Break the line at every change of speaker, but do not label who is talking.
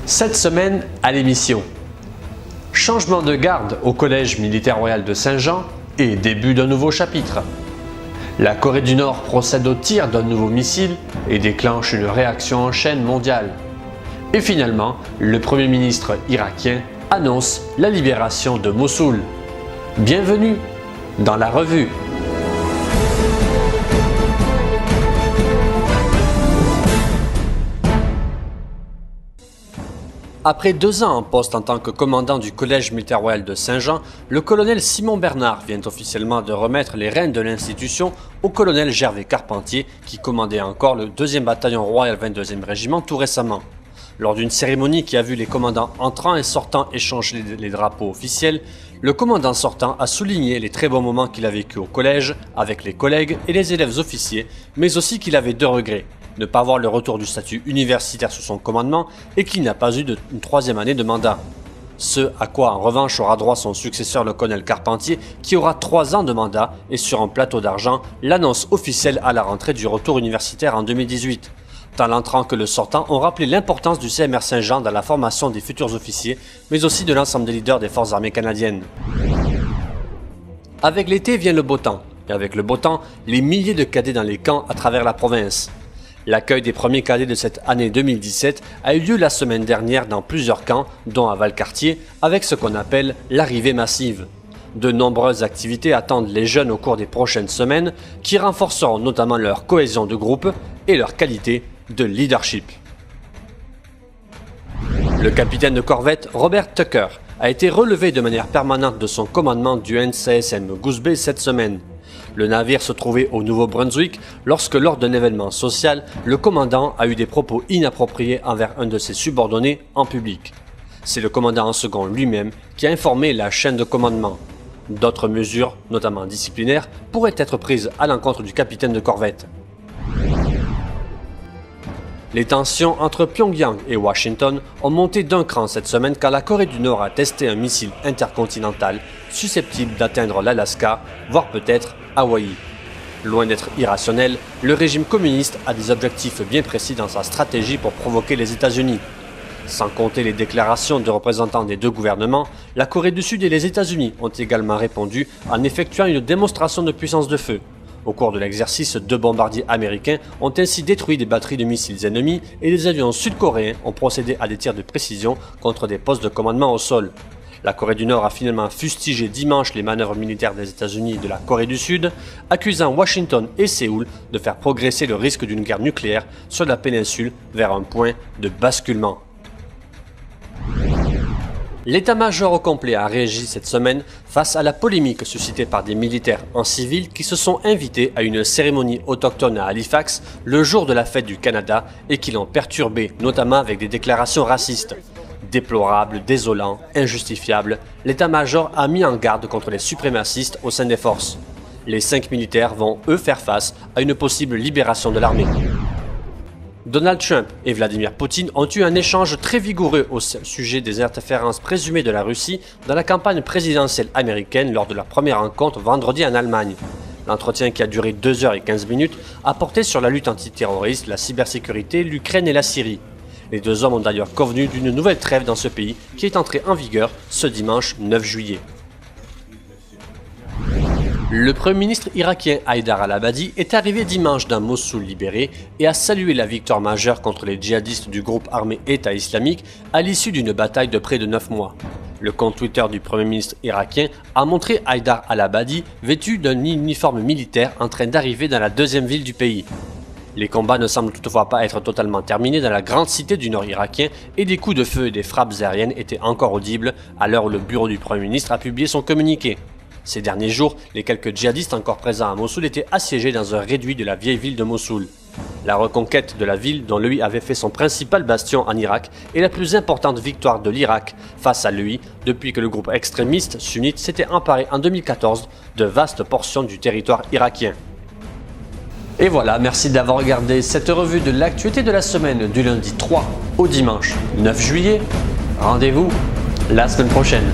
Cette semaine à l'émission, changement de garde au Collège militaire royal de Saint-Jean et début d'un nouveau chapitre. La Corée du Nord procède au tir d'un nouveau missile et déclenche une réaction en chaîne mondiale. Et finalement, le Premier ministre irakien annonce la libération de Mossoul. Bienvenue dans la revue. Après 2 ans en poste en tant que commandant du Collège militaire royal de Saint-Jean, le colonel Simon Bernard vient officiellement de remettre les rênes de l'institution au colonel Gervais Carpentier qui commandait encore le 2e bataillon royal 22e régiment tout récemment. Lors d'une cérémonie qui a vu les commandants entrant et sortant échanger les drapeaux officiels, le commandant sortant a souligné les très bons moments qu'il a vécus au collège, avec les collègues et les élèves officiers, mais aussi qu'il avait 2 regrets. Ne pas voir le retour du statut universitaire sous son commandement et qu'il n'a pas eu une 3e année de mandat. Ce à quoi en revanche aura droit son successeur le colonel Carpentier qui aura 3 ans de mandat et sur un plateau d'argent l'annonce officielle à la rentrée du retour universitaire en 2018. Tant l'entrant que le sortant ont rappelé l'importance du CMR Saint-Jean dans la formation des futurs officiers mais aussi de l'ensemble des leaders des forces armées canadiennes. Avec l'été vient le beau temps et avec le beau temps les milliers de cadets dans les camps à travers la province. L'accueil des premiers cadets de cette année 2017 a eu lieu la semaine dernière dans plusieurs camps, dont à Valcartier, avec ce qu'on appelle l'arrivée massive. De nombreuses activités attendent les jeunes au cours des prochaines semaines, qui renforceront notamment leur cohésion de groupe et leur qualité de leadership. Le capitaine de corvette Robert Tucker a été relevé de manière permanente de son commandement du NCSM Goose Bay cette semaine. Le navire se trouvait au Nouveau-Brunswick lorsque, lors d'un événement social, le commandant a eu des propos inappropriés envers un de ses subordonnés en public. C'est le commandant en second lui-même qui a informé la chaîne de commandement. D'autres mesures, notamment disciplinaires, pourraient être prises à l'encontre du capitaine de corvette. Les tensions entre Pyongyang et Washington ont monté d'un cran cette semaine car la Corée du Nord a testé un missile intercontinental susceptible d'atteindre l'Alaska, voire peut-être Hawaï. Loin d'être irrationnel, le régime communiste a des objectifs bien précis dans sa stratégie pour provoquer les États-Unis. Sans compter les déclarations de représentants des 2 gouvernements, la Corée du Sud et les États-Unis ont également répondu en effectuant une démonstration de puissance de feu. Au cours de l'exercice, 2 bombardiers américains ont ainsi détruit des batteries de missiles ennemis et des avions sud-coréens ont procédé à des tirs de précision contre des postes de commandement au sol. La Corée du Nord a finalement fustigé dimanche les manœuvres militaires des États-Unis et de la Corée du Sud, accusant Washington et Séoul de faire progresser le risque d'une guerre nucléaire sur la péninsule vers un point de basculement. L'état-major au complet a réagi cette semaine face à la polémique suscitée par des militaires en civil qui se sont invités à une cérémonie autochtone à Halifax le jour de la fête du Canada et qui l'ont perturbé, notamment avec des déclarations racistes. Déplorable, désolant, injustifiable, l'état-major a mis en garde contre les suprémacistes au sein des forces. Les 5 militaires vont, eux, faire face à une possible libération de l'armée. Donald Trump et Vladimir Poutine ont eu un échange très vigoureux au sujet des interférences présumées de la Russie dans la campagne présidentielle américaine lors de leur première rencontre vendredi en Allemagne. L'entretien qui a duré 2 heures et 15 minutes a porté sur la lutte antiterroriste, la cybersécurité, l'Ukraine et la Syrie. Les 2 hommes ont d'ailleurs convenu d'une nouvelle trêve dans ce pays qui est entrée en vigueur ce dimanche 9 juillet. Le Premier ministre irakien Haïdar al-Abadi est arrivé dimanche dans Mossoul libéré et a salué la victoire majeure contre les djihadistes du groupe armé État islamique à l'issue d'une bataille de près de 9 mois. Le compte Twitter du Premier ministre irakien a montré Haïdar al-Abadi vêtu d'un uniforme militaire en train d'arriver dans la 2e ville du pays. Les combats ne semblent toutefois pas être totalement terminés dans la grande cité du nord irakien et des coups de feu et des frappes aériennes étaient encore audibles à l'heure où le bureau du Premier ministre a publié son communiqué. Ces derniers jours, les quelques djihadistes encore présents à Mossoul étaient assiégés dans un réduit de la vieille ville de Mossoul. La reconquête de la ville, dont l'UI avait fait son principal bastion en Irak, est la plus importante victoire de l'Irak face à l'UI depuis que le groupe extrémiste sunnite s'était emparé en 2014 de vastes portions du territoire irakien. Et voilà, merci d'avoir regardé cette revue de l'actualité de la semaine du lundi 3 au dimanche 9 juillet. Rendez-vous la semaine prochaine.